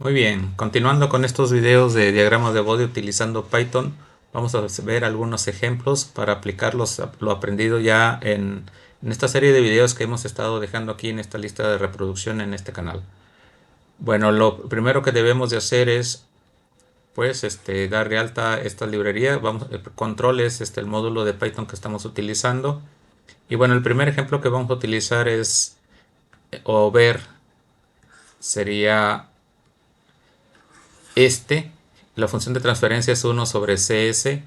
Muy bien, continuando con estos videos de diagramas de Bode utilizando Python, vamos a ver algunos ejemplos para aplicarlos lo aprendido ya en esta serie de videos que hemos estado dejando aquí en esta lista de reproducción en este canal. Bueno, lo primero que debemos de hacer es pues dar de alta esta librería. El control es el módulo de Python que estamos utilizando. Y bueno, el primer ejemplo que vamos a utilizar es o ver sería la función de transferencia es 1 sobre CS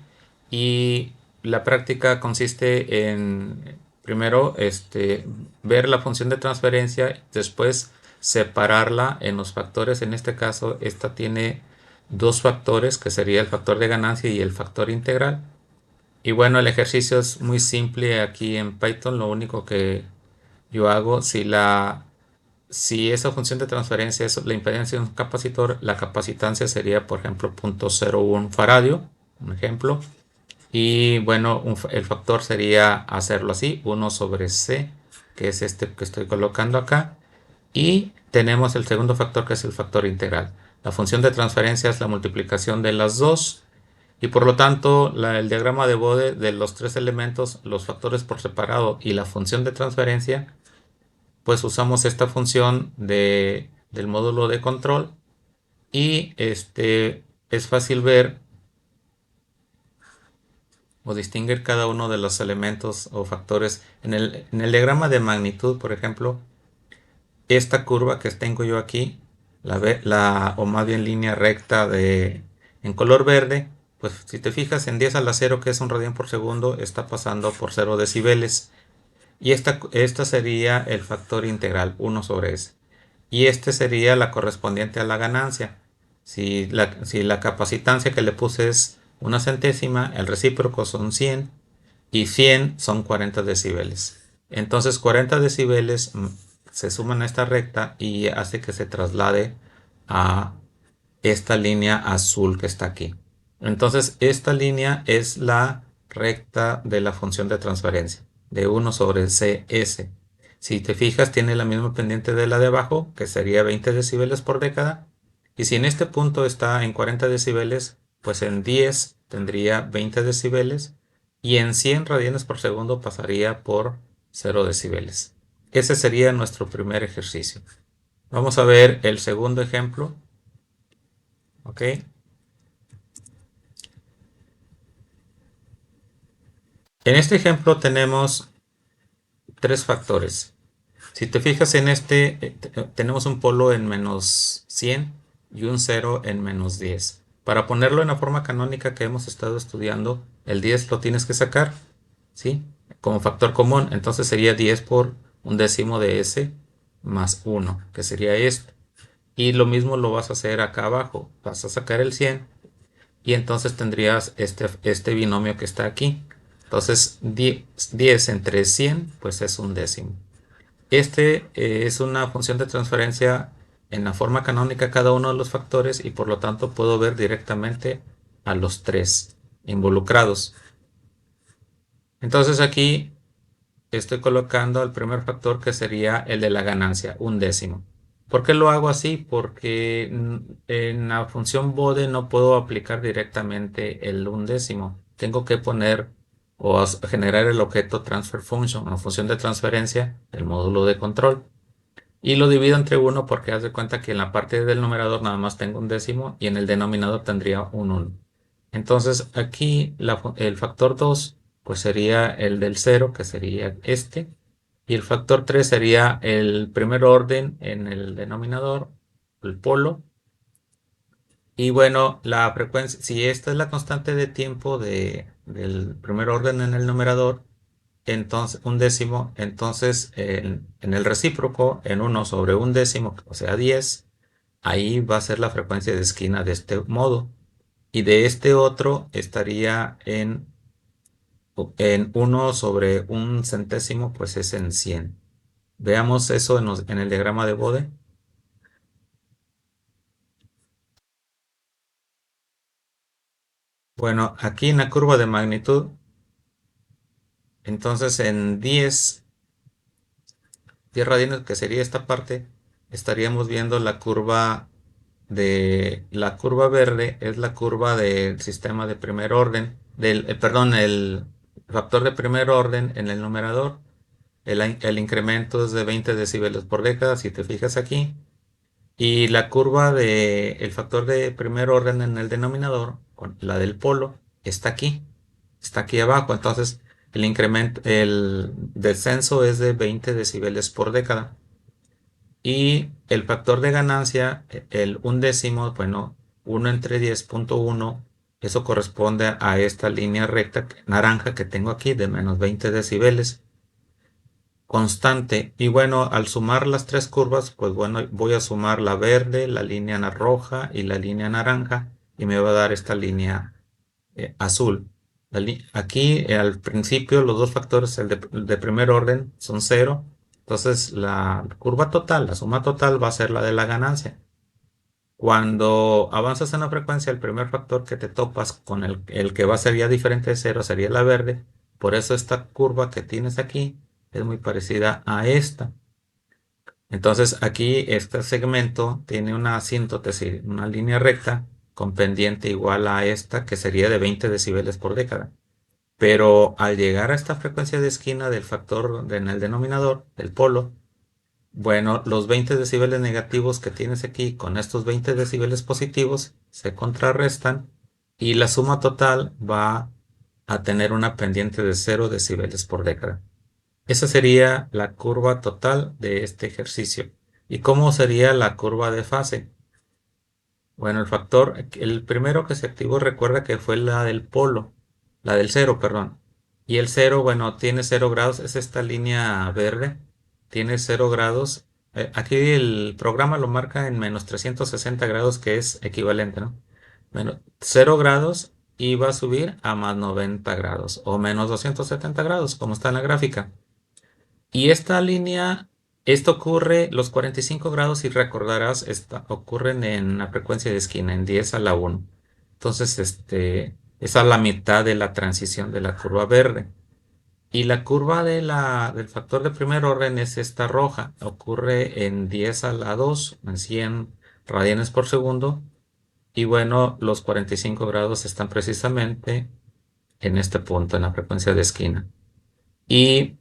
y la práctica consiste en primero ver la función de transferencia, después separarla en los factores. En este caso, esta tiene dos factores, que sería el factor de ganancia y el factor integral. Y bueno, el ejercicio es muy simple aquí en Python. Lo único que yo hago, si esa función de transferencia es la impedancia de un capacitor, la capacitancia sería, por ejemplo, 0.01 faradio, un ejemplo. Y bueno, el factor sería hacerlo así, 1 sobre C, que es este que estoy colocando acá. Y tenemos el segundo factor, que es el factor integral. La función de transferencia es la multiplicación de las dos. Y por lo tanto, el diagrama de Bode de los tres elementos, los factores por separado y la función de transferencia, pues usamos esta función del módulo de control y es fácil ver o distinguir cada uno de los elementos o factores. En el diagrama de magnitud, por ejemplo, esta curva que tengo yo aquí, o más bien línea recta en color verde, pues si te fijas en 10 a la 0, que es un radián por segundo, está pasando por 0 decibeles. Y esta sería el factor integral, 1 sobre S. Y este sería la correspondiente a la ganancia. Si la capacitancia que le puse es una centésima, el recíproco son 100 y 100 son 40 decibeles. Entonces 40 decibeles se suman a esta recta y hace que se traslade a esta línea azul que está aquí. Entonces esta línea es la recta de la función de transferencia de 1 sobre CS. Si te fijas, tiene la misma pendiente de la de abajo, que sería 20 decibeles por década. Y si en este punto está en 40 decibeles, pues en 10 tendría 20 decibeles y en 100 radianes por segundo pasaría por 0 decibeles. Ese sería nuestro primer ejercicio. Vamos a ver el segundo ejemplo. ¿Ok? En este ejemplo tenemos tres factores. Si te fijas en tenemos un polo en menos 100 y un cero en menos 10. Para ponerlo en la forma canónica que hemos estado estudiando, el 10 lo tienes que sacar, ¿sí? Como factor común, entonces sería 10 por un décimo de S más 1, que sería esto. Y lo mismo lo vas a hacer acá abajo. Vas a sacar el 100 y entonces tendrías este binomio que está aquí. Entonces 10 entre 100 pues es un décimo. Es una función de transferencia en la forma canónica cada uno de los factores y por lo tanto puedo ver directamente a los tres involucrados. Entonces aquí estoy colocando el primer factor, que sería el de la ganancia, un décimo. ¿Por qué lo hago así? Porque en la función Bode no puedo aplicar directamente el undécimo. Tengo que poner o generar el objeto transfer function o función de transferencia del módulo de control. Y lo divido entre uno porque haz de cuenta que en la parte del numerador nada más tengo un décimo y en el denominador tendría un 1. Entonces aquí el factor 2 pues sería el del 0, que sería este. Y el factor 3 sería el primer orden en el denominador, el polo. Y bueno, la frecuencia, si esta es la constante de tiempo del primer orden en el numerador, entonces un décimo, entonces en el recíproco, en 1 sobre un décimo, o sea 10, ahí va a ser la frecuencia de esquina de este modo. Y de este otro estaría en 1 sobre un centésimo, pues es en 100. Veamos eso en el diagrama de Bode. Bueno, aquí en la curva de magnitud, entonces en 10 radianes, que sería esta parte, estaríamos viendo la curva de la curva verde es la curva del sistema de primer orden, perdón, el factor de primer orden en el numerador. El incremento es de 20 decibeles por década, si te fijas aquí. Y la curva del factor de primer orden en el denominador, la del polo, está aquí abajo. Entonces, el descenso es de 20 decibeles por década. Y el factor de ganancia, el undécimo, bueno, 1 entre 10.1, eso corresponde a esta línea recta naranja que tengo aquí de menos 20 decibeles constante. Y bueno, al sumar las tres curvas, pues bueno, voy a sumar la verde, la línea roja y la línea naranja y me va a dar esta línea azul. Aquí al principio los dos factores, el de primer orden, son cero. Entonces la curva total, la suma total va a ser la de la ganancia. Cuando avanzas en la frecuencia, el primer factor que te topas con el que va a ser ya diferente de cero sería la verde. Por eso esta curva que tienes aquí es muy parecida a esta. Entonces aquí este segmento tiene una asíntota, es decir, una línea recta con pendiente igual a esta que sería de 20 decibeles por década. Pero al llegar a esta frecuencia de esquina del factor en el denominador, del polo, bueno, los 20 decibeles negativos que tienes aquí con estos 20 decibeles positivos se contrarrestan y la suma total va a tener una pendiente de 0 decibeles por década. Esa sería la curva total de este ejercicio. ¿Y cómo sería la curva de fase? Bueno, el primero que se activó, recuerda que fue la del polo, la del cero, perdón. Y el cero, bueno, tiene 0 grados, es esta línea verde, tiene 0 grados. Aquí el programa lo marca en menos 360 grados, que es equivalente, ¿no? Menos 0 grados y va a subir a más 90 grados o menos 270 grados, como está en la gráfica. Y esta línea, esto ocurre, los 45 grados, si recordarás, ocurren en la frecuencia de esquina, en 10 a la 1. Entonces, es a la mitad de la transición de la curva verde. Y la curva del factor de primer orden es esta roja, ocurre en 10 a la 2, en 100 radianes por segundo. Y bueno, los 45 grados están precisamente en este punto, en la frecuencia de esquina. Y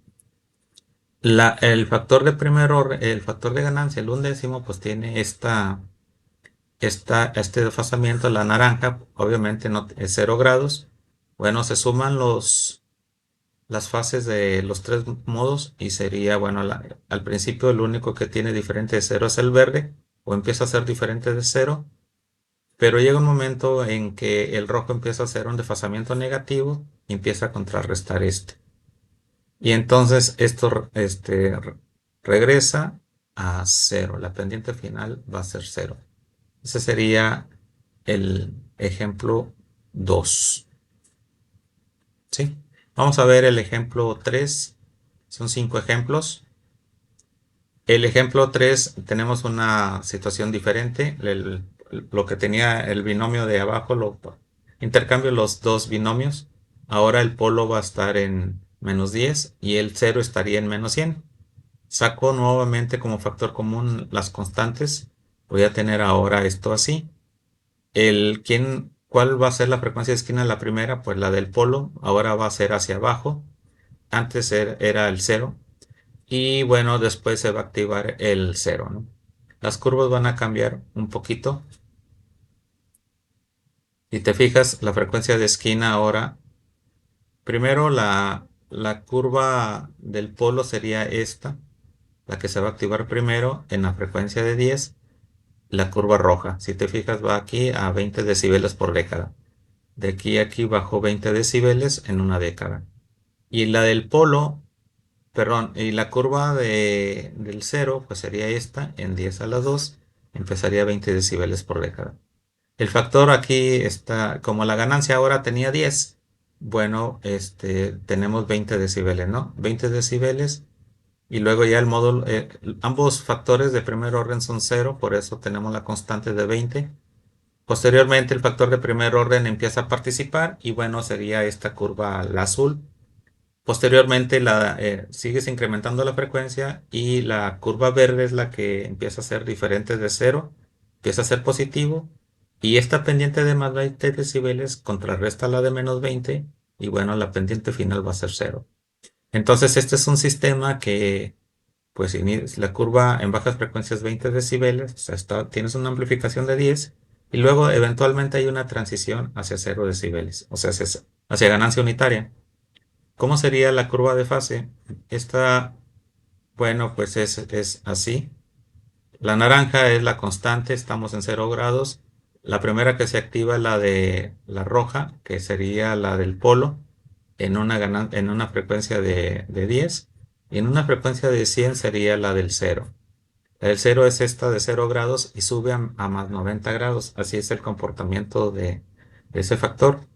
el factor de primer orden, el factor de ganancia, el undécimo, pues tiene este desfasamiento, la naranja, obviamente no es 0 grados. Bueno, se suman las fases de los tres modos y sería, bueno, al principio el único que tiene diferente de 0 es el verde, o empieza a ser diferente de 0, pero llega un momento en que el rojo empieza a hacer un desfasamiento negativo y empieza a contrarrestar este. Y entonces esto regresa a cero. La pendiente final va a ser cero. Ese sería el ejemplo 2. ¿Sí? Vamos a ver el ejemplo 3. Son 5 ejemplos. El ejemplo 3 tenemos una situación diferente. Lo que tenía el binomio de abajo, intercambio los dos binomios. Ahora el polo va a estar en menos 10 y el 0 estaría en menos 100. Saco nuevamente como factor común las constantes. Voy a tener ahora esto así. ¿Cuál va a ser la frecuencia de esquina? La primera, pues la del polo. Ahora va a ser hacia abajo. Antes era el 0. Y bueno, después se va a activar el 0, ¿no? Las curvas van a cambiar un poquito. Si te fijas, la frecuencia de esquina ahora, primero la curva del polo sería esta, la que se va a activar primero en la frecuencia de 10, la curva roja. Si te fijas, va aquí a 20 decibeles por década. De aquí a aquí bajó 20 decibeles en una década. Y la del polo, perdón, y la curva del 0, pues sería esta, en 10 a la 2, empezaría a 20 decibeles por década. El factor aquí está, como la ganancia ahora tenía 10, bueno, tenemos 20 decibeles, ¿no? 20 decibeles y luego ya el módulo, ambos factores de primer orden son 0, por eso tenemos la constante de 20. Posteriormente el factor de primer orden empieza a participar y bueno, sería esta curva, la azul. Posteriormente sigues incrementando la frecuencia y la curva verde es la que empieza a ser diferente de 0 empieza a ser positivo y esta pendiente de más 20 decibeles contrarresta la de menos 20 y bueno, la pendiente final va a ser cero. Entonces este es un sistema que pues si la curva en bajas frecuencias 20 decibeles, o sea, tienes una amplificación de 10 y luego eventualmente hay una transición hacia 0 decibeles, o sea, hacia ganancia unitaria. ¿Cómo sería la curva de fase? Esta, bueno, pues es así. La naranja es la constante, estamos en 0 grados. La primera que se activa es la de la roja, que sería la del polo, en una frecuencia de 10. Y en una frecuencia de 100 sería la del 0. La del 0 es esta de 0 grados y sube a más 90 grados. Así es el comportamiento de ese factor.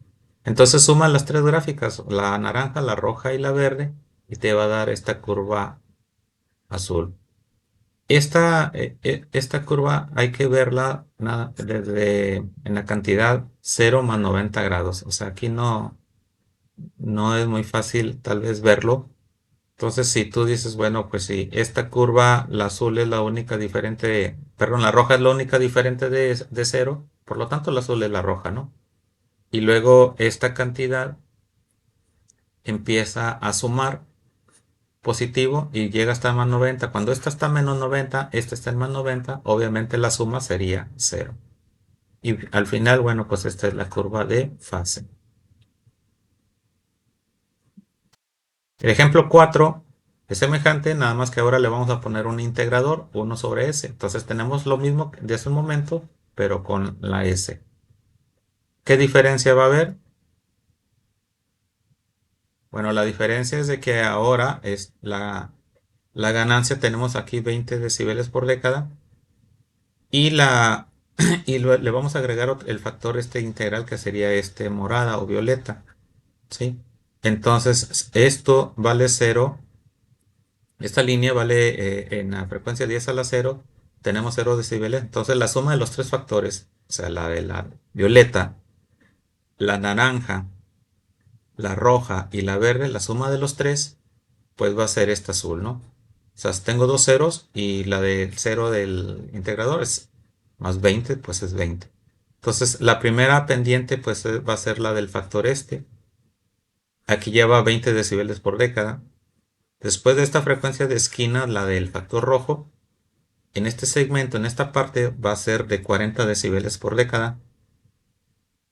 Entonces suma las tres gráficas, la naranja, la roja y la verde, y te va a dar esta curva azul. Esta curva hay que verla desde en la cantidad 0 más 90 grados. O sea, aquí no es muy fácil tal vez verlo. Entonces, si tú dices, bueno, pues si esta curva, la azul es la única diferente, perdón, la roja es la única diferente de 0, por lo tanto la azul es la roja, ¿no? Y luego esta cantidad empieza a sumar positivo y llega hasta más 90. Cuando esta está en menos 90, esta está en más 90, obviamente la suma sería 0. Y al final, bueno, pues esta es la curva de fase. El ejemplo 4 es semejante, nada más que ahora le vamos a poner un integrador, 1 sobre s. Entonces tenemos lo mismo de hace un momento, pero con la s. ¿Qué diferencia va a haber? Bueno, la diferencia es de que ahora es la ganancia, tenemos aquí 20 decibeles por década y le vamos a agregar el factor este integral que sería este morada o violeta, ¿sí? Entonces esto vale 0, esta línea vale en la frecuencia 10 a la 0, tenemos 0 decibeles, entonces la suma de los tres factores, o sea, la de la violeta, la naranja, la roja y la verde, la suma de los tres, pues va a ser esta azul, ¿no? O sea, tengo dos ceros y la del cero del integrador es más 20, pues es 20. Entonces, la primera pendiente pues va a ser la del factor este. Aquí lleva 20 decibeles por década. Después de esta frecuencia de esquina, la del factor rojo, en este segmento, en esta parte, va a ser de 40 decibeles por década.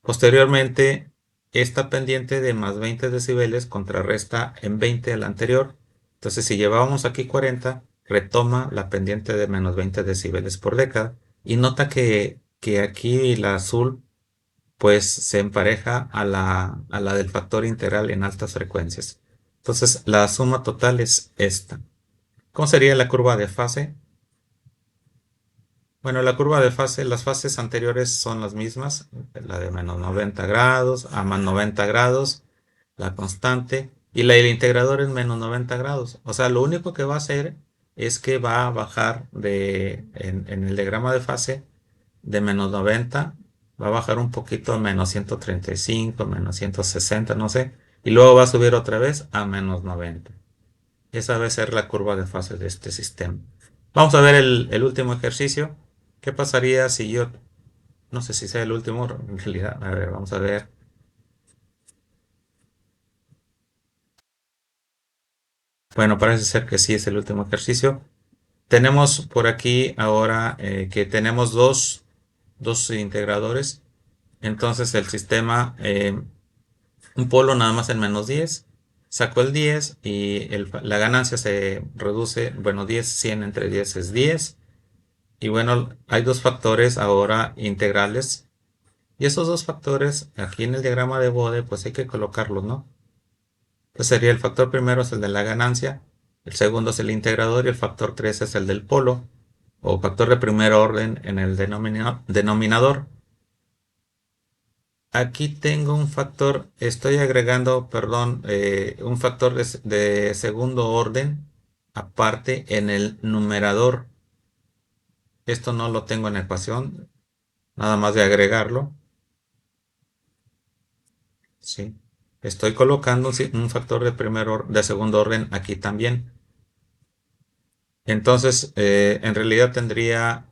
Posteriormente, esta pendiente de más 20 decibeles contrarresta en 20 a la anterior. Entonces, si llevábamos aquí 40, retoma la pendiente de menos 20 decibeles por década. Y nota que aquí la azul pues se empareja a la del factor integral en altas frecuencias. Entonces, la suma total es esta. ¿Cómo sería la curva de fase? Bueno, la curva de fase, las fases anteriores son las mismas, la de menos 90 grados a más 90 grados, la constante, y la del integrador es menos 90 grados. O sea, lo único que va a hacer es que va a bajar en el diagrama de fase de menos 90, va a bajar un poquito a menos 135, menos 160, no sé, y luego va a subir otra vez a menos 90. Esa va a ser la curva de fase de este sistema. Vamos a ver el último ejercicio. ¿Qué pasaría si yo, no sé si sea el último, en realidad, a ver, vamos a ver. Bueno, parece ser que sí es el último ejercicio. Tenemos por aquí ahora que tenemos dos integradores. Entonces el sistema, un polo nada más en menos 10. Sacó el 10 y la ganancia se reduce, bueno, 10, 100 entre 10 es 10. Y bueno, hay dos factores ahora integrales. Y esos dos factores, aquí en el diagrama de Bode, pues hay que colocarlos, ¿no? Pues sería el factor primero es el de la ganancia, el segundo es el integrador y el factor 3 es el del polo, o factor de primer orden en el denominador. Aquí tengo un factor, estoy agregando, perdón, un factor de segundo orden aparte en el numerador. Esto no lo tengo en ecuación, nada más de agregarlo. Sí. Estoy colocando un factor de segundo orden aquí también. Entonces, en realidad tendría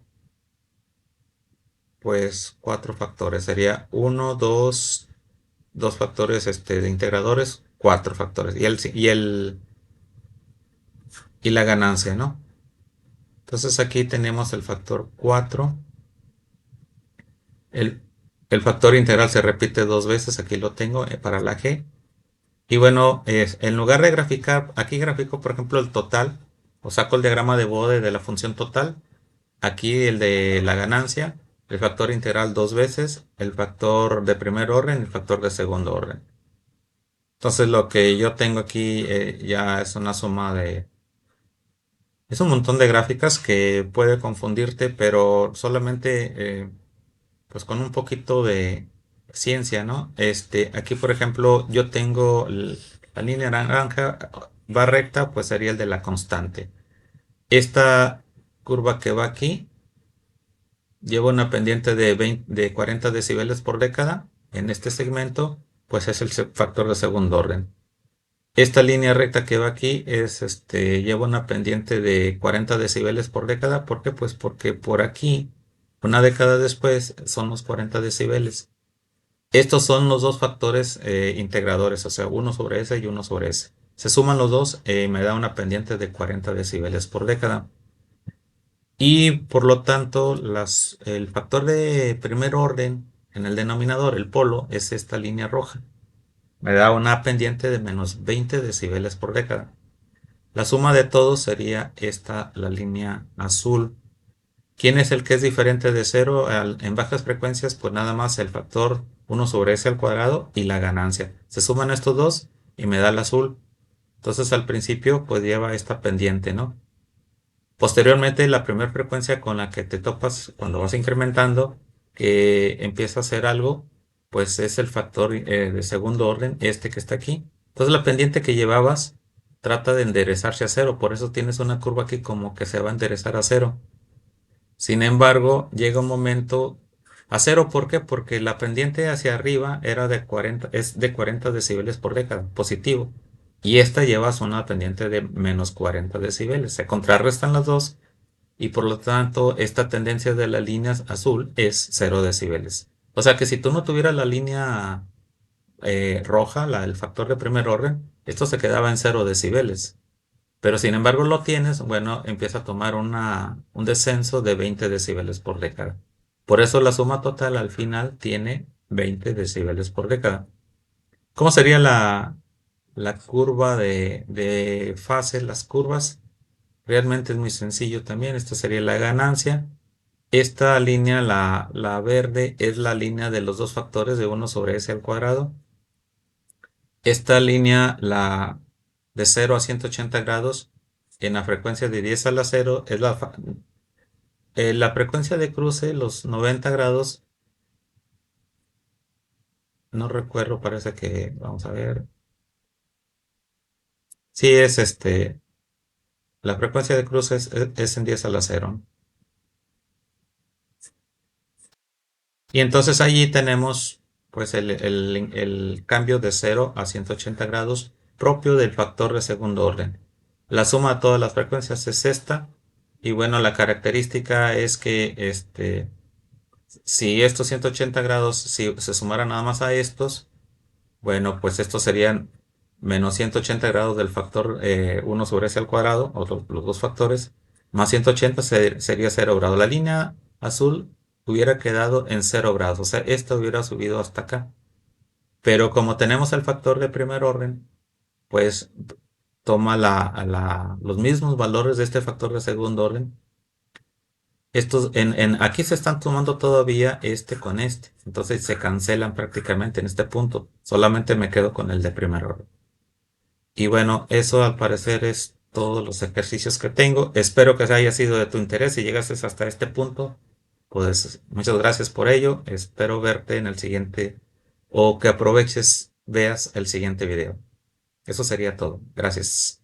pues 4 factores. Sería 1, 2, 2 factores de integradores, 4 factores. Y la ganancia, ¿no? Entonces aquí tenemos el factor 4. El, el factor integral se repite 2 veces. Aquí lo tengo para la G. Y bueno, en lugar de graficar, aquí grafico por ejemplo el total. O saco el diagrama de Bode de la función total. Aquí el de la ganancia, el factor integral 2 veces, el factor de primer orden y el factor de segundo orden. Entonces lo que yo tengo aquí ya es una suma de... Es un montón de gráficas que puede confundirte, pero solamente pues con un poquito de ciencia, ¿no? Aquí por ejemplo yo tengo la línea naranja va recta, pues sería el de la constante. Esta curva que va aquí lleva una pendiente de 40 decibeles por década. En este segmento, pues es el factor de segundo orden. Esta línea recta que va aquí lleva una pendiente de 40 decibeles por década. ¿Por qué? Pues porque por aquí, una década después, son los 40 decibeles. Estos son los dos factores integradores, o sea, uno sobre S y uno sobre S. Se suman los dos y me da una pendiente de 40 decibeles por década. Y por lo tanto, el factor de primer orden en el denominador, el polo, es esta línea roja. Me da una pendiente de menos 20 decibeles por década. La suma de todos sería esta, la línea azul. ¿Quién es el que es diferente de cero en bajas frecuencias? Pues nada más el factor 1 sobre S al cuadrado y la ganancia. Se suman estos dos y me da el azul. Entonces al principio pues lleva esta pendiente, ¿no? Posteriormente, la primera frecuencia con la que te topas cuando vas incrementando, que empieza a hacer algo, pues es el factor de segundo orden, este que está aquí. Entonces la pendiente que llevabas trata de enderezarse a cero, por eso tienes una curva aquí como que se va a enderezar a cero. Sin embargo, llega un momento a cero, ¿por qué? Porque la pendiente hacia arriba era es de 40 decibeles por década, positivo. Y esta lleva una pendiente de menos 40 decibeles. Se contrarrestan las dos y por lo tanto esta tendencia de la línea azul es 0 decibeles. O sea que si tú no tuvieras la línea roja, el factor de primer orden, esto se quedaba en 0 decibeles. Pero sin embargo lo tienes, bueno, empieza a tomar un descenso de 20 decibeles por década. Por eso la suma total al final tiene 20 decibeles por década. ¿Cómo sería la curva de fase? Las curvas realmente es muy sencillo también. Esta sería la ganancia. Esta línea, la verde, es la línea de los dos factores de 1 sobre S al cuadrado. Esta línea, la de 0 a 180 grados, en la frecuencia de 10 a la 0, es la frecuencia de cruce, los 90 grados. No recuerdo, parece que, vamos a ver. Sí, es la frecuencia de cruce es en 10 a la 0. Y entonces allí tenemos pues el cambio de 0 a 180 grados propio del factor de segundo orden. La suma de todas las frecuencias es esta. Y bueno, la característica es que si estos 180 grados si se sumaran nada más a estos, bueno, pues estos serían menos 180 grados del factor 1 sobre S al cuadrado, o los dos factores, más 180 sería 0 grados. La línea azul hubiera quedado en 0 grados, o sea, esta hubiera subido hasta acá. Pero como tenemos el factor de primer orden, pues toma los mismos valores de este factor de segundo orden. Aquí se están tomando todavía este con este, entonces se cancelan prácticamente en este punto. Solamente me quedo con el de primer orden. Y bueno, eso al parecer es todos los ejercicios que tengo. Espero que haya sido de tu interés. Si llegaste hasta este punto, pues muchas gracias por ello. Espero verte en el siguiente o que aproveches, veas el siguiente video. Eso sería todo. Gracias.